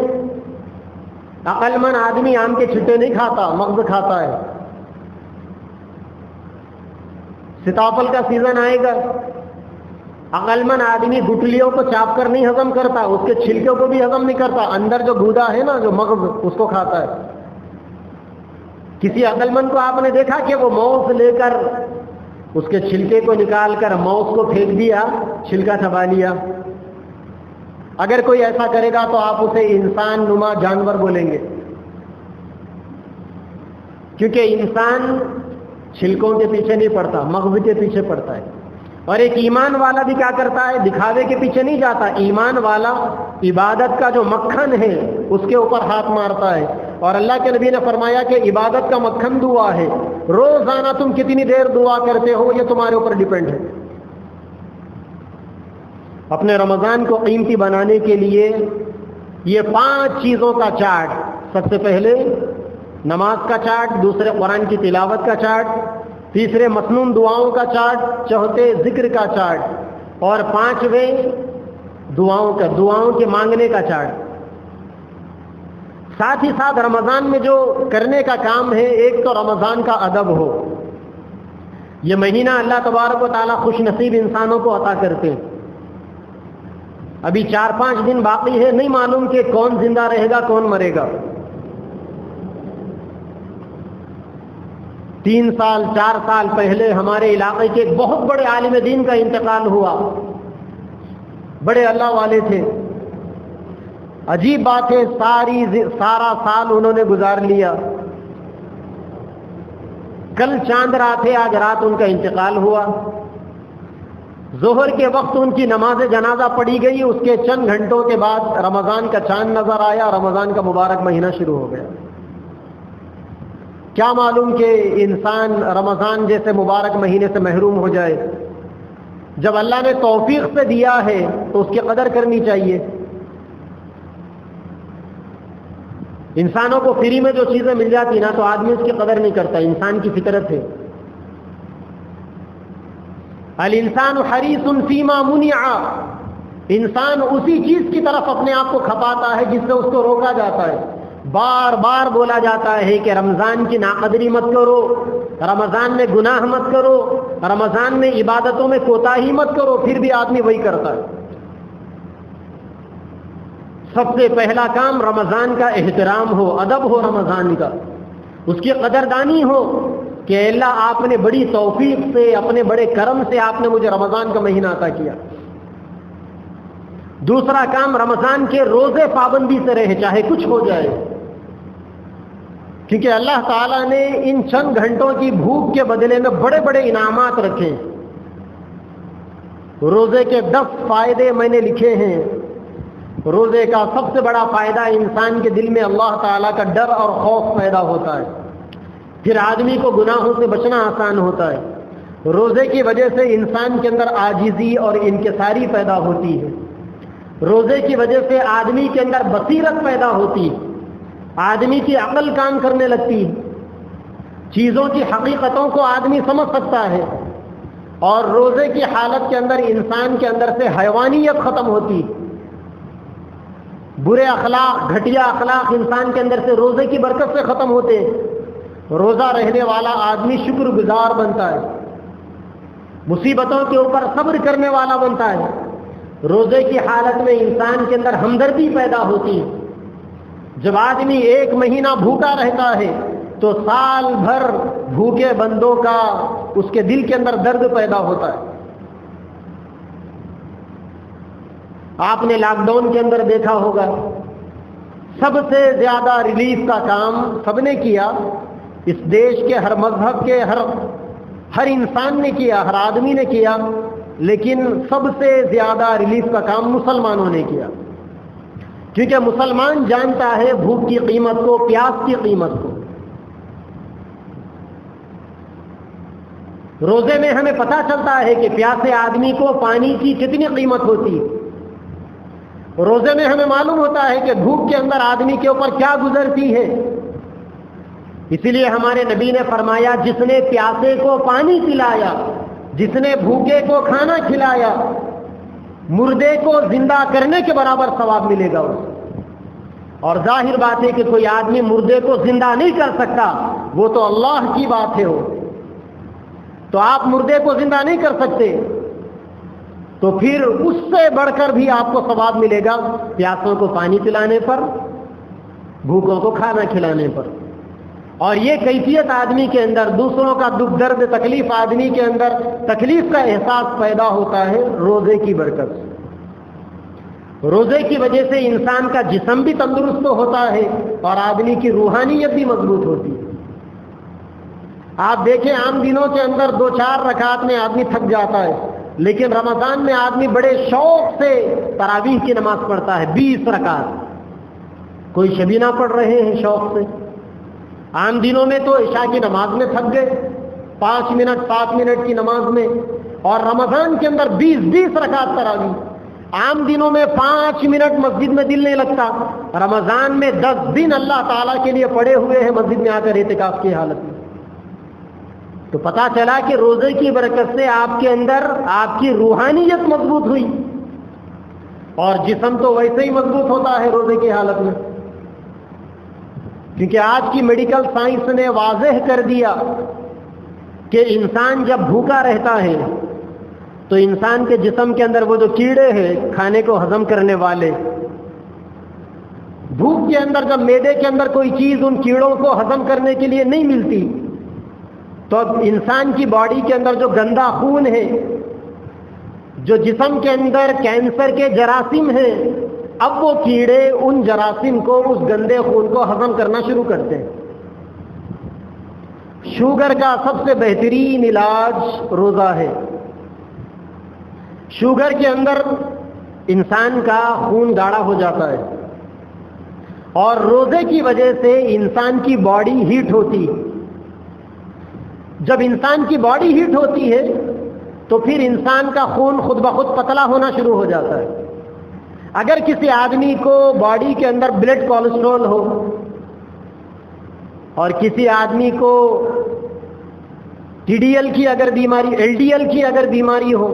عقل مند آدمی آم کے چھٹے نہیں کھاتا، مغز کھاتا ہے۔ سیتاپھل کا سیزن آئے گا، عقل مند آدمی گٹلیوں کو چاپ کر نہیں ہضم کرتا، اس کے چھلکوں کو بھی ہضم نہیں کرتا، اندر جو گودا ہے نا، جو مغز، اس کو کھاتا ہے۔ کسی عقل مند کو آپ نے دیکھا کہ وہ موز لے کر اس کے چھلکے کو نکال کر موز کو پھینک دیا، چھلکا چبا لیا؟ اگر کوئی ایسا کرے گا تو آپ اسے انسان نما جانور بولیں گے، کیونکہ انسان چھلکوں کے پیچھے نہیں پڑتا، مغز کے پیچھے پڑتا ہے۔ اور ایک ایمان والا بھی کیا کرتا ہے؟ دکھاوے کے پیچھے نہیں جاتا، ایمان والا عبادت کا جو مکھن ہے اس کے اوپر ہاتھ مارتا ہے۔ اور اللہ کے نبی نے فرمایا کہ عبادت کا مکھن دعا ہے، روزانہ تم کتنی دیر دعا کرتے ہو یہ تمہارے اوپر ڈیپینڈ ہے۔ اپنے رمضان کو قیمتی بنانے کے لیے یہ 5 چیزوں کا چارٹ، سب سے پہلے نماز کا چارٹ، دوسرے قرآن کی تلاوت کا چارٹ، تیسرے مسنون دعاؤں کا چارٹ، چوتھے ذکر کا چارٹ، اور 5ویں دعاؤں کے مانگنے کا چارٹ۔ ساتھ ہی ساتھ رمضان میں جو کرنے کا کام ہے، ایک تو رمضان کا ادب ہو۔ یہ مہینہ اللہ تبارک و تعالیٰ خوش نصیب انسانوں کو عطا کرتے ہیں۔ ابھی 4-5 دن باقی ہے، نہیں معلوم کہ کون زندہ رہے گا کون مرے گا۔ 3 سال 4 سال پہلے ہمارے علاقے کے ایک بہت بڑے عالم دین کا انتقال ہوا، بڑے اللہ والے تھے۔ عجیب بات ہے، سارا سال انہوں نے گزار لیا، کل چاند رات ہے، آج رات ان کا انتقال ہوا۔ ظہر کے وقت ان کی نماز جنازہ پڑھی گئی، اس کے چند گھنٹوں کے بعد رمضان کا چاند نظر آیا، رمضان کا مبارک مہینہ شروع ہو گیا۔ کیا معلوم کہ انسان رمضان جیسے مبارک مہینے سے محروم ہو جائے۔ جب اللہ نے توفیق سے دیا ہے تو اس کی قدر کرنی چاہیے۔ انسانوں کو فری میں جو چیزیں مل جاتی نا تو آدمی اس کی قدر نہیں کرتا، انسان کی فطرت ہے۔ الانسان حریص فیما منع، انسان اسی چیز کی طرف اپنے آپ کو کھپاتا ہے جس سے اس کو روکا جاتا ہے۔ بار بار بولا جاتا ہے کہ رمضان کی ناقدری مت کرو، رمضان میں گناہ مت کرو، رمضان میں عبادتوں میں کوتاہی مت کرو، پھر بھی آدمی وہی کرتا ہے۔ سب سے پہلا کام رمضان کا احترام ہو، ادب ہو رمضان کا، اس کی قدردانی ہو کہ اللہ آپ نے بڑی توفیق سے، اپنے بڑے کرم سے آپ نے مجھے رمضان کا مہینہ عطا کیا۔ دوسرا کام رمضان کے روزے پابندی سے رہے، چاہے کچھ ہو جائے، کیونکہ اللہ تعالیٰ نے ان چند گھنٹوں کی بھوک کے بدلے میں بڑے بڑے انعامات رکھے۔ روزے کے 10 فائدے میں نے لکھے ہیں۔ روزے کا سب سے بڑا فائدہ انسان کے دل میں اللہ تعالیٰ کا ڈر اور خوف پیدا ہوتا ہے، پھر آدمی کو گناہوں سے بچنا آسان ہوتا ہے۔ روزے کی وجہ سے انسان کے اندر عاجزی اور انکساری پیدا ہوتی ہے۔ روزے کی وجہ سے آدمی کے اندر بصیرت پیدا ہوتی ہے، آدمی کی عقل کام کرنے لگتی ہے، چیزوں کی حقیقتوں کو آدمی سمجھ سکتا ہے، اور روزے کی حالت کے اندر انسان کے اندر سے حیوانیت ختم ہوتی ہے۔ برے اخلاق، گھٹیا اخلاق انسان کے اندر سے روزے کی برکت سے ختم ہوتے ہیں. روزہ رہنے والا آدمی شکر گزار بنتا ہے، مصیبتوں کے اوپر صبر کرنے والا بنتا ہے. روزے کی حالت میں انسان کے اندر ہمدردی پیدا ہوتی ہے. جب آدمی 1 مہینہ بھوکا رہتا ہے تو سال بھر بھوکے بندوں کا اس کے دل کے اندر درد پیدا ہوتا ہے. آپ نے لاک ڈاؤن کے اندر دیکھا ہوگا سب سے زیادہ ریلیف کا کام سب نے کیا، اس دیش کے ہر مذہب کے ہر انسان نے کیا، ہر آدمی نے کیا، لیکن سب سے زیادہ ریلیف کا کام مسلمانوں نے کیا. کیونکہ مسلمان جانتا ہے بھوک کی قیمت کو، پیاس کی قیمت کو. روزے میں ہمیں پتہ چلتا ہے کہ پیاسے آدمی کو پانی کی کتنی قیمت ہوتی ہے. روزے میں ہمیں معلوم ہوتا ہے کہ بھوک کے اندر آدمی کے اوپر کیا گزرتی ہے. اسی لیے ہمارے نبی نے فرمایا جس نے پیاسے کو پانی پلایا، جس نے بھوکے کو کھانا کھلایا، مردے کو زندہ کرنے کے برابر ثواب ملے گا اسے. اور ظاہر بات ہے کہ کوئی آدمی مردے کو زندہ نہیں کر سکتا، وہ تو اللہ کی بات ہے. تو آپ مردے کو زندہ نہیں کر سکتے، تو پھر اس سے بڑھ کر بھی آپ کو ثواب ملے گا پیاسوں کو پانی پلانے پر، بھوکوں کو کھانا کھلانے پر. اور یہ کیفیت آدمی کے اندر، دوسروں کا دکھ درد تکلیف آدمی کے اندر تکلیف کا احساس پیدا ہوتا ہے روزے کی برکت سے. روزے کی وجہ سے انسان کا جسم بھی تندرست ہوتا ہے اور آدمی کی روحانیت بھی مضبوط ہوتی ہے. آپ دیکھیں عام دنوں کے اندر 2-4 رکعت میں آدمی تھک جاتا ہے، لیکن رمضان میں آدمی بڑے شوق سے تراویح کی نماز پڑھتا ہے 20 رکعت. کوئی شبینہ پڑھ رہے ہیں شوق سے. عام دنوں میں تو عشاء کی نماز میں تھک گئے 5 منٹ 7 منٹ کی نماز میں، اور رمضان کے اندر 20 رکعت تراویح. عام دنوں میں 5 منٹ مسجد میں دل نہیں لگتا، رمضان میں 10 دن اللہ تعالیٰ کے لیے پڑے ہوئے ہیں مسجد میں آ کر اعتکاف کی حالت میں. تو پتا چلا کہ روزے کی برکت سے آپ کے اندر آپ کی روحانیت مضبوط ہوئی، اور جسم تو ویسے ہی مضبوط ہوتا ہے روزے کی حالت میں. کیونکہ آج کی میڈیکل سائنس نے واضح کر دیا کہ انسان جب بھوکا رہتا ہے تو انسان کے جسم کے اندر وہ جو کیڑے ہیں کھانے کو ہضم کرنے والے، بھوک کے اندر جب معدے کے اندر کوئی چیز ان کیڑوں کو ہضم کرنے کے لیے نہیں ملتی، تو اب انسان کی باڈی کے اندر جو گندا خون ہے، جو جسم کے اندر کینسر کے جراثیم ہیں، اب وہ کیڑے ان جراثیم کو، اس گندے خون کو ہضم کرنا شروع کرتے ہیں. شوگر کا سب سے بہترین علاج روزہ ہے. شوگر کے اندر انسان کا خون گاڑھا ہو جاتا ہے، اور روزے کی وجہ سے انسان کی باڈی ہیٹ ہوتی ہے. جب انسان کی باڈی ہیٹ ہوتی ہے تو پھر انسان کا خون خود بخود پتلا ہونا شروع ہو جاتا ہے. اگر کسی آدمی کو باڈی کے اندر بلڈ کولیسٹرول ہو، اور کسی آدمی کو ٹی ڈی ایل کی اگر بیماری، ایل ڈی ایل کی اگر بیماری ہو،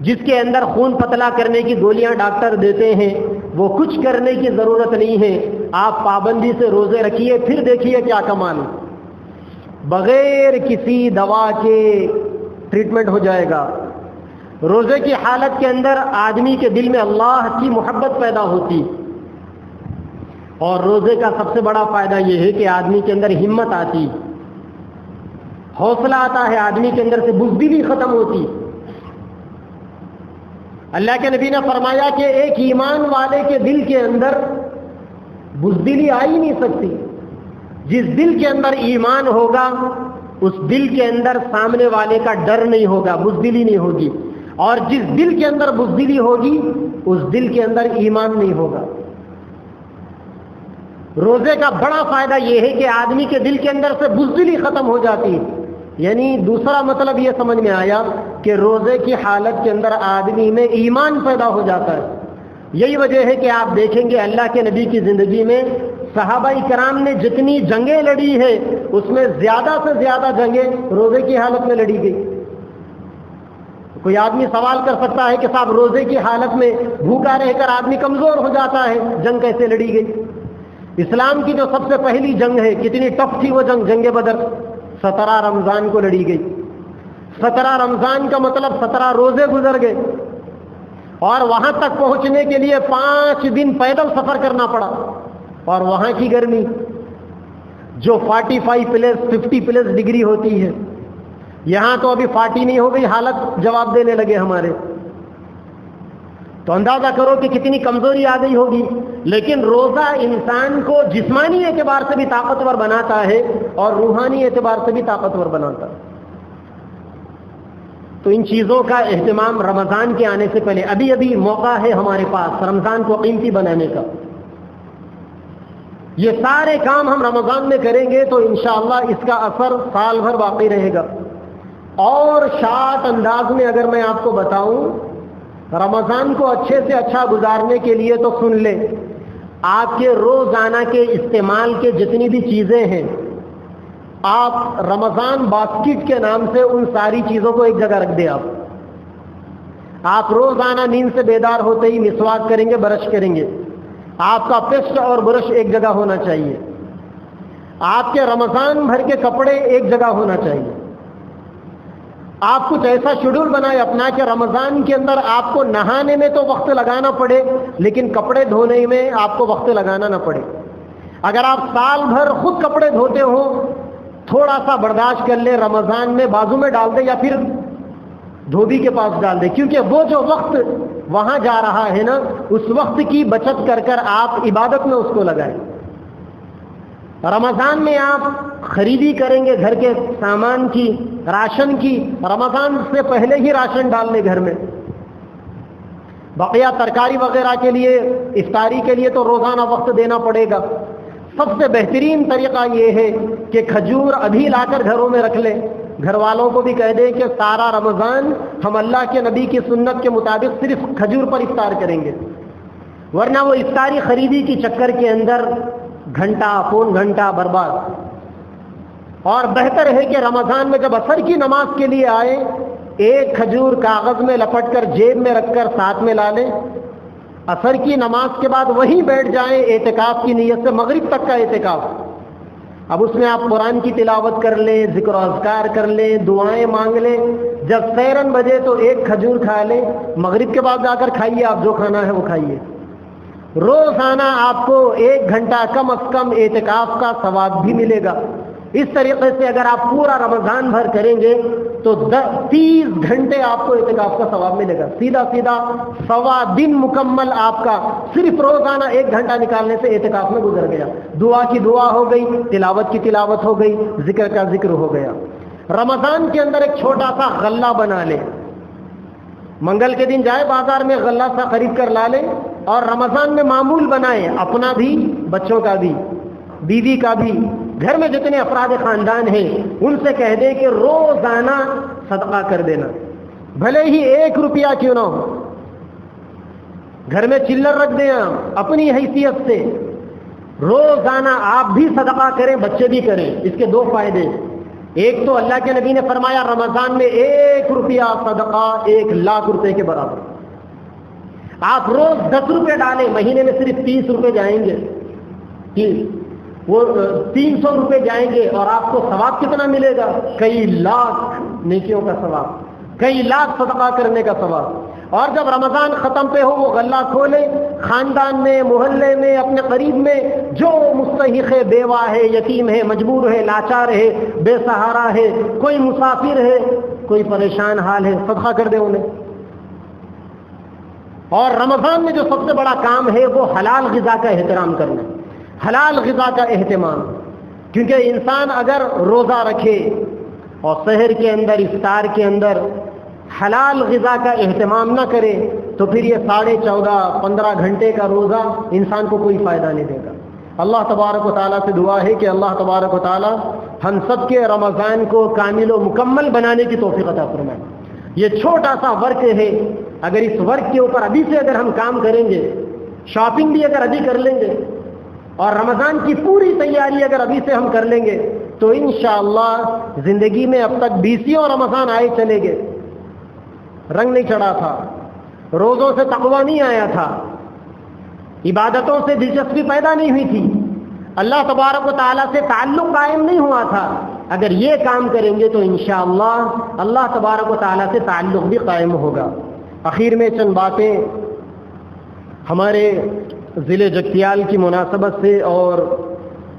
جس کے اندر خون پتلا کرنے کی گولیاں ڈاکٹر دیتے ہیں، وہ کچھ کرنے کی ضرورت نہیں ہے. آپ پابندی سے روزے رکھیے، پھر دیکھیے کیا کمال. بغیر کسی دوا کے ٹریٹمنٹ ہو جائے گا. روزے کی حالت کے اندر آدمی کے دل میں اللہ کی محبت پیدا ہوتی، اور روزے کا سب سے بڑا فائدہ یہ ہے کہ آدمی کے اندر ہمت آتی، حوصلہ آتا ہے، آدمی کے اندر سے بزدلی ختم ہوتی. اللہ کے نبی نے فرمایا کہ ایک ایمان والے کے دل کے اندر بزدلی آ ہی نہیں سکتی. جس دل کے اندر ایمان ہوگا اس دل کے اندر سامنے والے کا ڈر نہیں ہوگا، بزدلی نہیں ہوگی. اور جس دل کے اندر بزدلی ہوگی اس دل کے اندر ایمان نہیں ہوگا. روزے کا بڑا فائدہ یہ ہے کہ آدمی کے دل کے اندر سے بزدلی ختم ہو جاتی. یعنی دوسرا مطلب یہ سمجھ میں آیا کہ روزے کی حالت کے اندر آدمی میں ایمان پیدا ہو جاتا ہے. یہی وجہ ہے کہ آپ دیکھیں گے اللہ کے نبی کی زندگی میں صحابہ کرام نے جتنی جنگیں لڑی ہے اس میں زیادہ سے زیادہ جنگیں روزے کی حالت میں لڑی گئی. کوئی آدمی سوال کر سکتا ہے کہ صاحب روزے کی حالت میں بھوکا رہ کر آدمی کمزور ہو جاتا ہے، جنگ کیسے لڑی گئی؟ اسلام کی جو سب سے پہلی جنگ ہے، کتنی ٹف تھی وہ جنگ، جنگ بدر 17 رمضان کو لڑی گئی۔ 17 رمضان کا مطلب 17 روزے گزر گئے، اور وہاں تک پہنچنے کے لیے 5 دن پیدل سفر کرنا پڑا، اور وہاں کی گرمی جو 45 پلس 50 پلس ڈگری ہوتی ہے، یہاں تو ابھی 40 نہیں ہو گئی، حالت جواب دینے لگے ہمارے۔ تو اندازہ کرو کہ کتنی کمزوری آ گئی ہوگی۔ لیکن روزہ انسان کو جسمانی اعتبار سے بھی طاقتور بناتا ہے اور روحانی اعتبار سے بھی طاقتور بناتا ہے۔ تو ان چیزوں کا اہتمام رمضان کے آنے سے پہلے، ابھی موقع ہے ہمارے پاس رمضان کو قیمتی بنانے کا۔ یہ سارے کام ہم رمضان میں کریں گے تو انشاءاللہ اس کا اثر سال بھر باقی رہے گا۔ اور شارٹ انداز میں اگر میں آپ کو بتاؤں، رمضان کو اچھے سے اچھا گزارنے کے لیے تو سن لیں، آپ کے روزانہ کے استعمال کے جتنی بھی چیزیں ہیں، آپ رمضان باسکٹ کے نام سے ان ساری چیزوں کو ایک جگہ رکھ دیں۔ آپ روزانہ نیند سے بیدار ہوتے ہی مسواک کریں گے، برش کریں گے، آپ کا پیسٹ اور برش ایک جگہ ہونا چاہیے، آپ کے رمضان بھر کے کپڑے ایک جگہ ہونا چاہیے۔ آپ کچھ ایسا شیڈول بنائے اپنا کہ رمضان کے اندر آپ کو نہانے میں تو وقت لگانا پڑے، لیکن کپڑے دھونے میں آپ کو وقت لگانا نہ پڑے۔ اگر آپ سال بھر خود کپڑے دھوتے ہو، تھوڑا سا برداشت کر لیں، رمضان میں بازو میں ڈال دیں یا پھر دھوبی کے پاس ڈال دیں، کیونکہ وہ جو وقت وہاں جا رہا ہے نا، اس وقت کی بچت کر کر آپ عبادت میں اس کو لگائیں۔ رمضان میں آپ خریدی کریں گے گھر کے سامان کی، راشن کی، رمضان سے پہلے ہی راشن ڈال لیں گھر میں۔ بقیہ ترکاری وغیرہ کے لیے، افطاری کے لیے تو روزانہ وقت دینا پڑے گا۔ سب سے بہترین طریقہ یہ ہے کہ کھجور ابھی لا کر گھروں میں رکھ لیں، گھر والوں کو بھی کہہ دیں کہ سارا رمضان ہم اللہ کے نبی کی سنت کے مطابق صرف کھجور پر افطار کریں گے، ورنہ وہ افطاری خریدی کی چکر کے اندر گھنٹہ پون گھنٹہ برباد۔ اور بہتر ہے کہ رمضان میں جب عصر کی نماز کے لیے آئے، ایک کھجور کاغذ میں لپٹ کر جیب میں رکھ کر ساتھ میں لا لیں، عصر کی نماز کے بعد وہیں بیٹھ جائیں اعتکاف کی نیت سے، مغرب تک کا اعتکاف۔ اب اس میں آپ قرآن کی تلاوت کر لیں، ذکر و اذکار کر لیں، دعائیں مانگ لیں، جب سحرن بجے تو ایک کھجور کھا لیں، مغرب کے بعد جا کر کھائیے، آپ جو کھانا ہے وہ کھائیے۔ روزانہ آپ کو 1 گھنٹہ کم از کم اعتکاف کا ثواب بھی ملے گا۔ اس طریقے سے اگر آپ پورا رمضان بھر کریں گے تو 30 گھنٹے آپ کو اعتکاف کا ثواب ملے گا، سیدھا 1.25 دن مکمل آپ کا صرف روزانہ 1 گھنٹہ نکالنے سے اعتکاف میں گزر گیا۔ دعا کی دعا ہو گئی، تلاوت کی تلاوت ہو گئی، ذکر کا ذکر ہو گیا۔ رمضان کے اندر ایک چھوٹا سا غلہ بنا لیں، منگل کے دن جائے بازار میں غلہ سا خرید کر لا لیں، اور رمضان میں معمول بنائیں، اپنا بھی، بچوں کا بھی، بیوی کا بھی، گھر میں جتنے افراد خاندان ہیں ان سے کہہ دیں کہ روزانہ صدقہ کر دینا، بھلے ہی 1 روپیہ کیوں نہ ہو، گھر میں چلر رکھ دیں، اپنی حیثیت سے روزانہ آپ بھی صدقہ کریں، بچے بھی کریں۔ اس کے 2 فائدے، ایک تو اللہ کے نبی نے فرمایا رمضان میں 1 روپیہ صدقہ 1 لاکھ روپے کے برابر۔ آپ روز 10 روپے ڈالیں، مہینے میں صرف 30 روپے جائیں گے، وہ 300 روپے جائیں گے، اور آپ کو ثواب کتنا ملے گا؟ کئی لاکھ نیکیوں کا ثواب، کئی لاکھ صدقہ کرنے کا ثواب۔ اور جب رمضان ختم پہ ہو، وہ غلہ کھولیں، خاندان میں، محلے میں، اپنے قریب میں جو مستحق ہے، بیوہ ہے، یتیم ہے، مجبور ہے، لاچار ہے، بے سہارا ہے، کوئی مسافر ہے، کوئی پریشان حال ہے، صدقہ کر دیں انہیں۔ اور رمضان میں جو سب سے بڑا کام ہے وہ حلال غذا کا احترام کرنا، حلال غذا کا اہتمام، کیونکہ انسان اگر روزہ رکھے اور سحر کے اندر، افطار کے اندر حلال غذا کا اہتمام نہ کرے تو پھر یہ 14.5-15 گھنٹے کا روزہ انسان کو کوئی فائدہ نہیں دے گا۔ اللہ تبارک و تعالیٰ سے دعا ہے کہ اللہ تبارک و تعالیٰ ہم سب کے رمضان کو کامل و مکمل بنانے کی توفیق عطا فرمائے۔ یہ چھوٹا سا ورک ہے، اگر اس ورک کے اوپر ابھی سے اگر ہم کام کریں گے، شاپنگ بھی اگر ابھی کر لیں گے، اور رمضان کی پوری تیاری اگر ابھی سے ہم کر لیں گے تو انشاءاللہ زندگی میں اب تک 20 رمضان آئے چلے گئے، رنگ نہیں چڑھا تھا، روزوں سے تقویٰ نہیں آیا تھا، عبادتوں سے دلچسپی پیدا نہیں ہوئی تھی، اللہ تبارک و تعالیٰ سے تعلق قائم نہیں ہوا تھا، اگر یہ کام کریں گے تو انشاءاللہ اللہ تبارک و تعالیٰ سے تعلق بھی قائم ہوگا۔ آخر میں چند باتیں ہمارے ضلع جگتیال کی مناسبت سے اور